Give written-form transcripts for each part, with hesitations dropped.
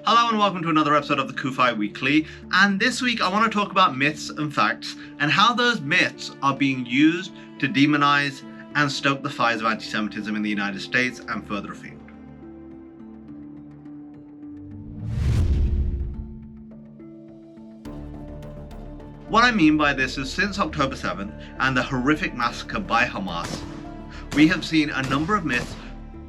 Hello and welcome to another episode of the CUFI Weekly, and this week I want to talk about myths and facts and how those myths are being used to demonize and stoke the fires of anti-Semitism in the United States and further afield. What I mean by this is since October 7th and the horrific massacre by Hamas, we have seen a number of myths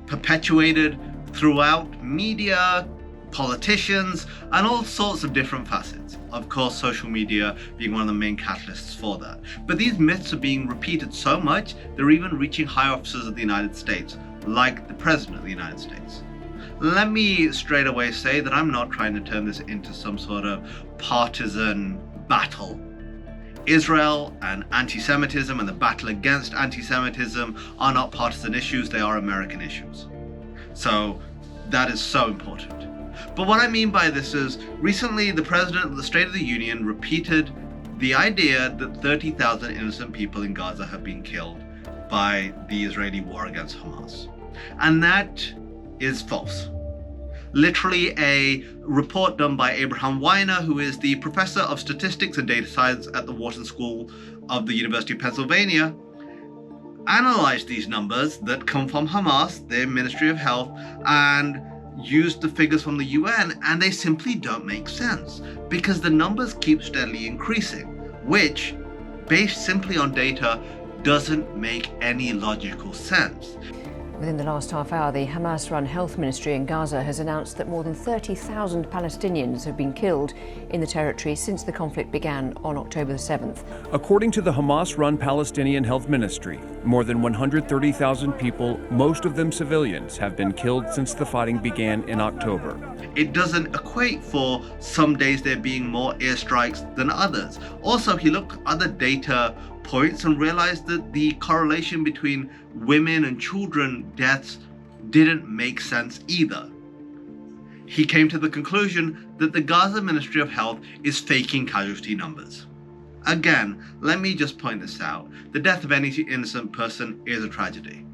perpetuated throughout media, politicians, and all sorts of different facets. Of course, social media being one of the main catalysts for that. But these myths are being repeated so much, they're even reaching high officers of the United States, like the President of the United States. Let me straight away say that I'm not trying to turn this into some sort of partisan battle. Israel and anti-Semitism and the battle against anti-Semitism are not partisan issues, they are American issues. So that is so important. But what I mean by this is, recently the President of the State of the Union repeated the idea that 30,000 innocent people in Gaza have been killed by the Israeli war against Hamas. And that is false. Literally, a report done by Abraham Weiner, who is the professor of statistics and data science at the Wharton School of the University of Pennsylvania, analyzed these numbers that come from Hamas, their Ministry of Health, and used the figures from the UN, and they simply don't make sense because the numbers keep steadily increasing, which, based simply on data, doesn't make any logical sense. Within the last half hour, the Hamas-run health ministry in Gaza has announced that more than 30,000 Palestinians have been killed in the territory since the conflict began on October the 7th. According to the Hamas-run Palestinian health ministry, more than 130,000 people, most of them civilians, have been killed since the fighting began in October. It doesn't equate for some days there being more airstrikes than others. Also, he looked at other data points and realized that the correlation between women and children deaths didn't make sense either. He came to the conclusion that the Gaza Ministry of Health is faking casualty numbers. Again, let me just point this out. The death of any innocent person is a tragedy,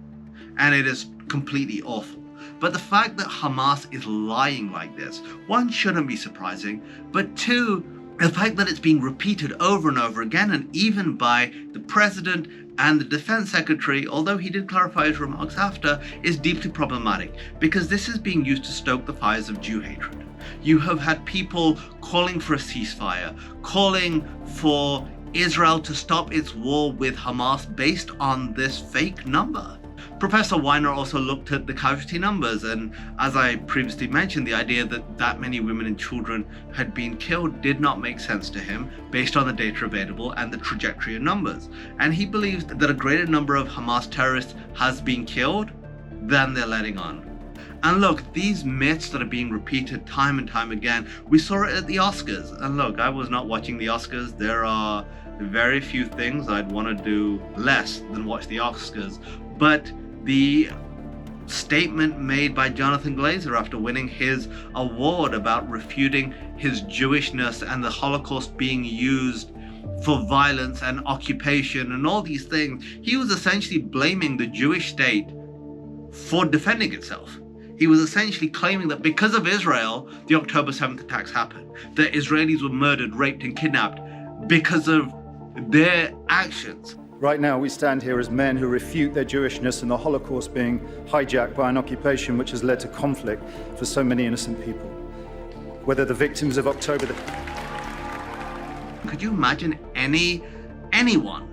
and it is completely awful. But the fact that Hamas is lying like this, one, shouldn't be surprising, but two, the fact that it's being repeated over and over again, and even by the President and the Defense Secretary, although he did clarify his remarks after, is deeply problematic because this is being used to stoke the fires of Jew hatred. You have had people calling for a ceasefire, calling for Israel to stop its war with Hamas based on this fake number. Professor Weiner also looked at the casualty numbers, and as I previously mentioned, the idea that many women and children had been killed did not make sense to him based on the data available and the trajectory of numbers. And he believes that a greater number of Hamas terrorists has been killed than they're letting on. And look, these myths that are being repeated time and time again, we saw it at the Oscars. And look, I was not watching the Oscars. There are very few things I'd want to do less than watch the Oscars. But the statement made by Jonathan Glazer after winning his award about refuting his Jewishness and the Holocaust being used for violence and occupation and all these things, he was essentially blaming the Jewish state for defending itself. He was essentially claiming that because of Israel, the October 7th attacks happened, that Israelis were murdered, raped, and kidnapped because of their actions. Right now, we stand here as men who refute their Jewishness and the Holocaust being hijacked by an occupation which has led to conflict for so many innocent people. Whether the victims of October... Could you imagine anyone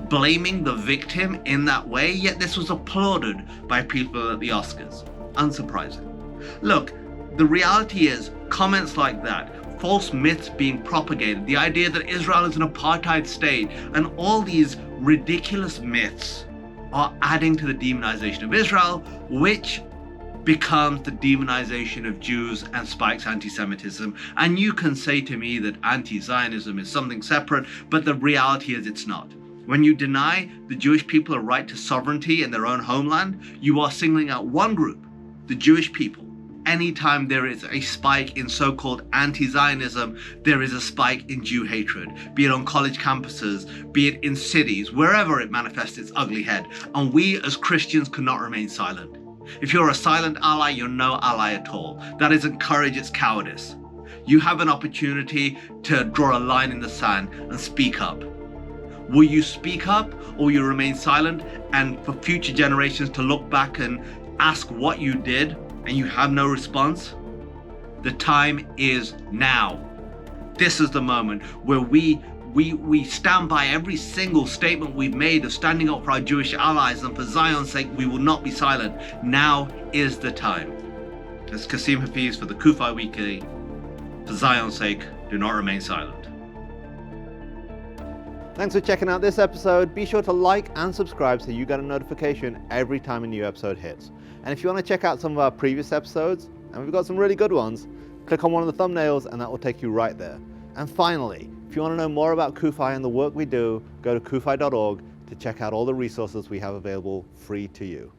blaming the victim in that way? Yet this was applauded by people at the Oscars. Unsurprising. Look, the reality is, comments like that, false myths being propagated, the idea that Israel is an apartheid state, and all these ridiculous myths are adding to the demonization of Israel, which becomes the demonization of Jews and spikes anti-Semitism. And you can say to me that anti-Zionism is something separate, but the reality is it's not. When you deny the Jewish people a right to sovereignty in their own homeland, you are singling out one group, the Jewish people. Anytime there is a spike in so-called anti-Zionism, there is a spike in Jew hatred, be it on college campuses, be it in cities, wherever it manifests its ugly head. And we as Christians cannot remain silent. If you're a silent ally, you're no ally at all. That isn't courage, it's cowardice. You have an opportunity to draw a line in the sand and speak up. Will you speak up, or will you remain silent and for future generations to look back and ask what you did and you have no response? The time is now. This is the moment where we stand by every single statement we've made of standing up for our Jewish allies, and for Zion's sake, we will not be silent. Now is the time. It's Kasim Hafeez for the CUFI Weekly. For Zion's sake, do not remain silent. Thanks for checking out this episode. Be sure to like and subscribe so you get a notification every time a new episode hits. And if you want to check out some of our previous episodes, and we've got some really good ones, click on one of the thumbnails and that will take you right there. And finally, if you want to know more about CUFI and the work we do, go to cufi.org to check out all the resources we have available free to you.